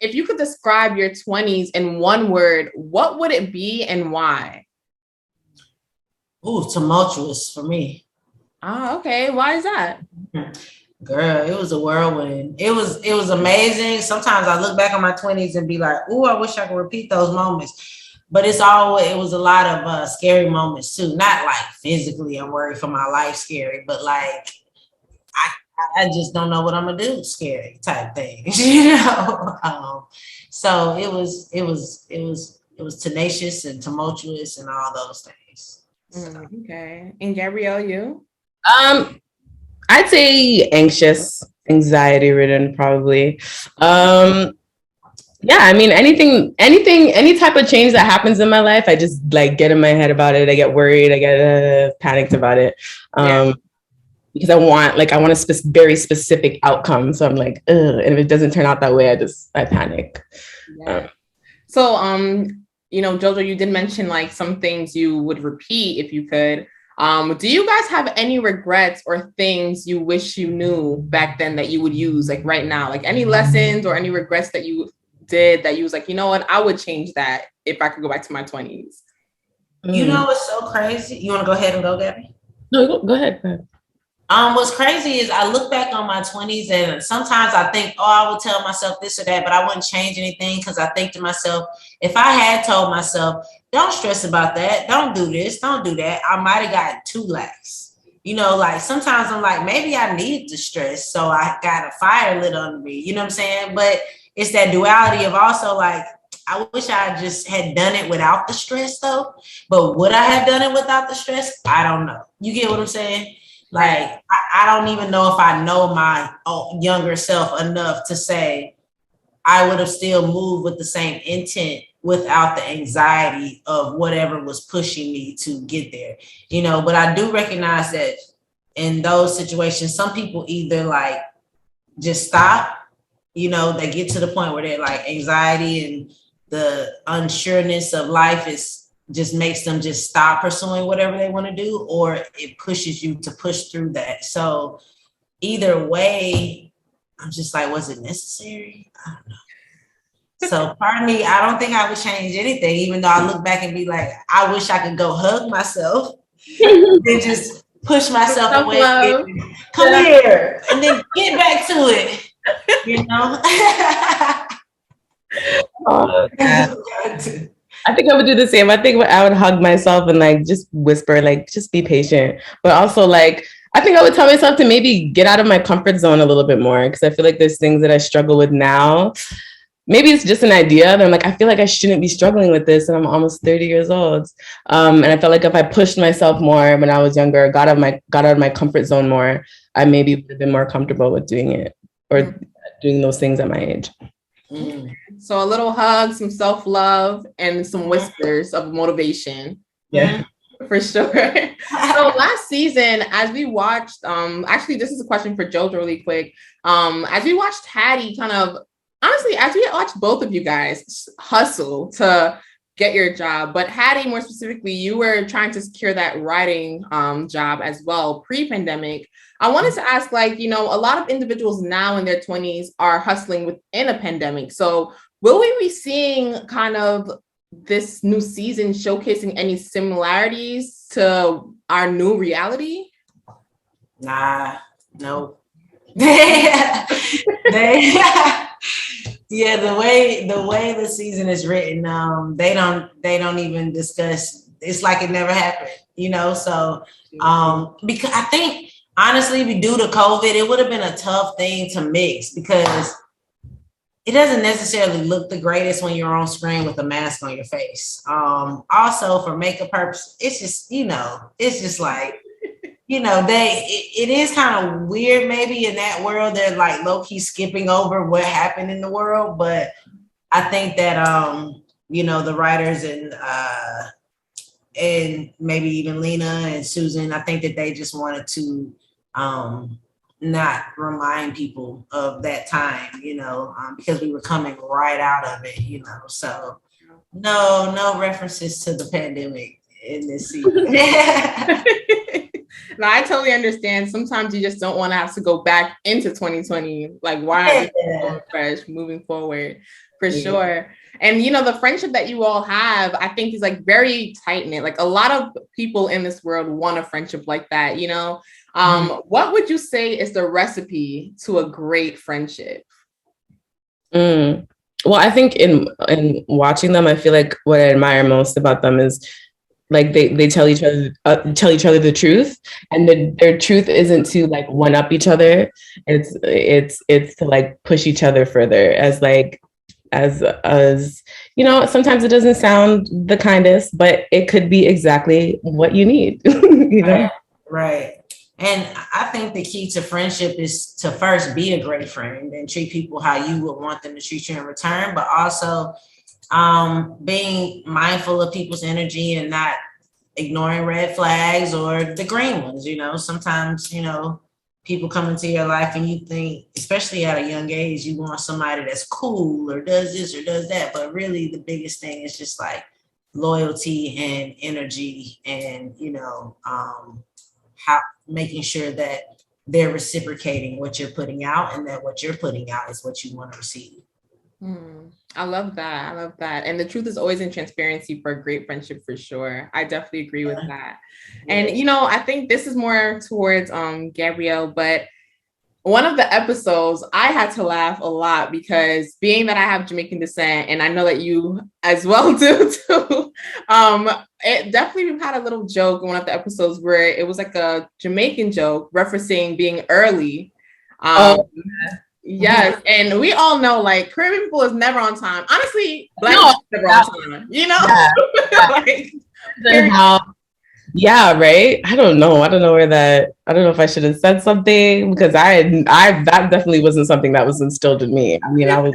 if you could describe your 20s in one word, what would it be and why? Ooh, tumultuous for me. Ah, okay. Why is that? Girl, it was a whirlwind. It was amazing. Sometimes I look back on my 20s and be like, "Ooh, I wish I could repeat those moments." But it was a lot of scary moments too. Not like physically, I'm worried for my life, scary, but like I I just don't know what I'm gonna do, scary type thing, So it was tenacious and tumultuous and all those things. So. Okay. And Gabrielle, you? Um, I'd say anxious, anxiety ridden, probably. Yeah, I mean, anything, any type of change that happens in my life, I just like get in my head about it. I get worried. I get panicked about it. Yeah. Because I want a very specific outcome. So I'm like, ugh. And if it doesn't turn out that way, I panic. Yeah. So, Jojo, you did mention like some things you would repeat if you could. Do you guys have any regrets or things you wish you knew back then that you would use like right now? Like any lessons or any regrets that you did that you was like, you know what, I would change that if I could go back to my 20s. You know what's so crazy? You want to go ahead and go, Gabby? No, go ahead. What's crazy is I look back on my 20s and sometimes I think, oh, I would tell myself this or that, but I wouldn't change anything because I think to myself, if I had told myself, don't stress about that, don't do this, don't do that, I might have gotten too lax. Like sometimes I'm like, maybe I needed to stress, so I got a fire lit under me, you know what I'm saying? But it's that duality of also like, I wish I just had done it without the stress though, but would I have done it without the stress? I don't know. You get what I'm saying? Like, I don't even know if I know my younger self enough to say I would have still moved with the same intent without the anxiety of whatever was pushing me to get there. But I do recognize that in those situations, some people either like just stop, they get to the point where they're like anxiety and the unsureness of life is just makes them just stop pursuing whatever they want to do, or it pushes you to push through that. So either way, I'm just like, was it necessary? I don't know. So part of me, I don't think I would change anything, even though I look back and be like, I wish I could go hug myself and just push myself away. Come here, and then get back to it. Oh, I think I would do the same. I think I would hug myself and like just whisper, like, just be patient. But also like, I think I would tell myself to maybe get out of my comfort zone a little bit more because I feel like there's things that I struggle with now. Maybe it's just an idea. And I'm like, I feel like I shouldn't be struggling with this. And I'm almost 30 years old. And I felt like if I pushed myself more when I was younger, got out of my comfort zone more, I maybe would have been more comfortable with doing it or doing those things at my age. So a little hug, some self-love, and some whispers of motivation. Yeah. For sure. So last season, as we watched, actually, this is a question for Jojo really quick. As we watched Hattie honestly, as we watched both of you guys hustle to get your job, but Hattie, more specifically, you were trying to secure that writing job as well, pre-pandemic. I wanted to ask, like, a lot of individuals now in their 20s are hustling within a pandemic. So will we be seeing kind of this new season showcasing any similarities to our new reality? Nah, no. Yeah, the way the season is written, they don't even discuss. It's like it never happened, So, because I think honestly, due to COVID, it would have been a tough thing to mix because it doesn't necessarily look the greatest when you're on screen with a mask on your face. Also for makeup purposes, it's just, it's just like, it is kind of weird maybe in that world. They're like low-key skipping over what happened in the world. But I think that, the writers and maybe even Lena and Susan, I think that they just wanted to not remind people of that time, because we were coming right out of it, So no references to the pandemic in this season. No, I totally understand. Sometimes you just don't want to have to go back into 2020. Like, why not just go fresh moving forward? For sure. And you know, the friendship that you all have, I think is like very tight knit. Like a lot of people in this world want a friendship like that, you know. What would you say is the recipe to a great friendship? Well, I think in watching them, I feel like what I admire most about them is like they tell each other the truth, and their truth isn't to like one up each other. It's to like push each other further, as like as you know, sometimes it doesn't sound the kindest, but it could be exactly what you need. You know? Right. And I think the key to friendship is to first be a great friend and treat people how you would want them to treat you in return, but also being mindful of people's energy and not ignoring red flags or the green ones. You know, sometimes, you know, people come into your life and you think, especially at a young age, you want somebody that's cool or does this or does that. But really the biggest thing is just like loyalty and energy and, you know, how making sure that they're reciprocating what you're putting out and that what you're putting out is what you want to receive. I love that. I love that. And the truth is always in transparency for a great friendship, for sure. I definitely agree with that. And, you know, I think this is more towards Gabrielle, but one of the episodes I had to laugh a lot because being that I have Jamaican descent, and I know that you as well do too, it definitely had a little joke in one of the episodes where it was like a Jamaican joke referencing being early. Yes, and we all know like Caribbean people is never on time. Honestly, Black people never on time. You know, like, yeah, right. I don't know where that. I don't know if I should have said something because I that definitely wasn't something that was instilled in me. I mean, I was.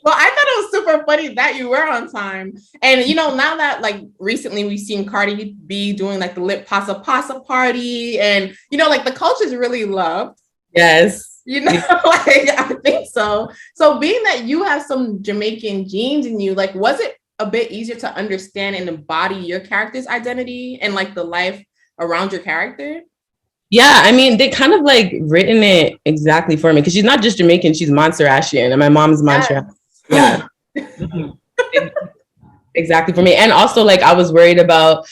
Well, I thought it was super funny that you were on time, and you know, now that like recently we've seen Cardi B doing like the Lip Pasa Pasa party, and you know, like the culture is really loved. Yes. You know, like I think so. So being that you have some Jamaican genes in you, like, was it a bit easier to understand and embody your character's identity and like the life around your character? Yeah, I mean, they kind of like written it exactly for me because she's not just Jamaican, she's Montserratian, and my mom's Montserrat. Yeah. Exactly for me. And also like I was worried about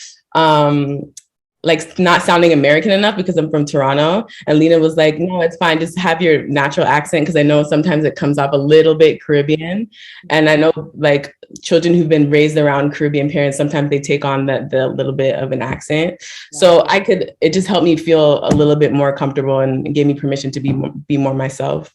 like not sounding American enough because I'm from Toronto. And Lena was like, no, it's fine. Just have your natural accent. Cause I know sometimes it comes off a little bit Caribbean. And I know like children who've been raised around Caribbean parents, sometimes they take on the little bit of an accent. So it just helped me feel a little bit more comfortable and gave me permission to be more myself.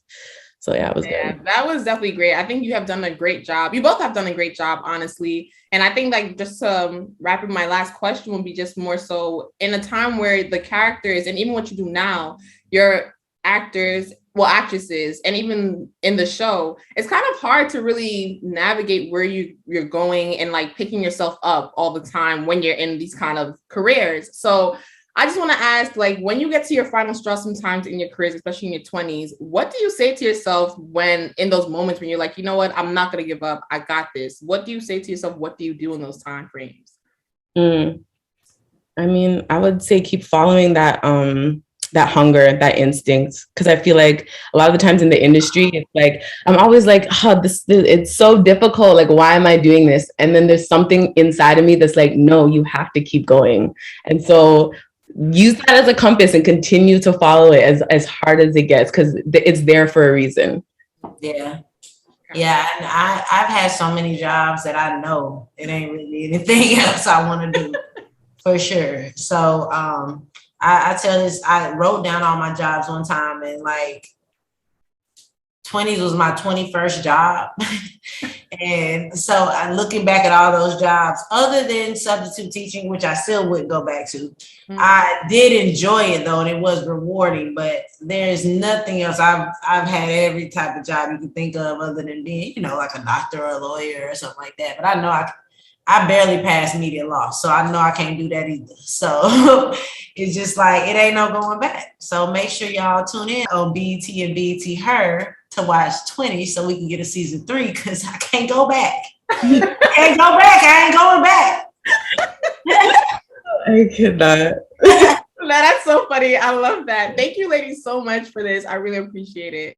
So yeah, it was good. That was definitely great. I think you have done a great job. You both have done a great job, honestly. And I think like just to wrap up, my last question would be just more so in a time where the characters and even what you do now, your actresses, and even in the show, it's kind of hard to really navigate where you're going and like picking yourself up all the time when you're in these kind of careers. So I just want to ask, like, when you get to your final straw sometimes in your careers, especially in your 20s, what do you say to yourself when in those moments when you're like, you know what, I'm not going to give up. I got this. What do you say to yourself? What do you do in those time frames? I mean, I would say keep following that hunger, that instinct. Cause I feel like a lot of the times in the industry, it's like, I'm always like, it's so difficult. Like, why am I doing this? And then there's something inside of me that's like, no, you have to keep going. And so use that as a compass and continue to follow it as hard as it gets, because it's there for a reason. Yeah. And I've had so many jobs that I know it ain't really anything else I want to do for sure. So I tell this, I wrote down all my jobs one time, and like 20s was my 21st job. And so I'm looking back at all those jobs, other than substitute teaching, which I still wouldn't go back to. I did enjoy it though, and it was rewarding, but there's nothing else. I've had every type of job you can think of other than being, you know, like a doctor or a lawyer or something like that. But I know I barely passed media law, so I know I can't do that either. So it's just like, it ain't no going back. So make sure y'all tune in on BET and BET Her to watch 20 so we can get a season 3, because I can't go back. I ain't going back. I cannot. That's so funny. I love that. Thank you, ladies, so much for this. I really appreciate it.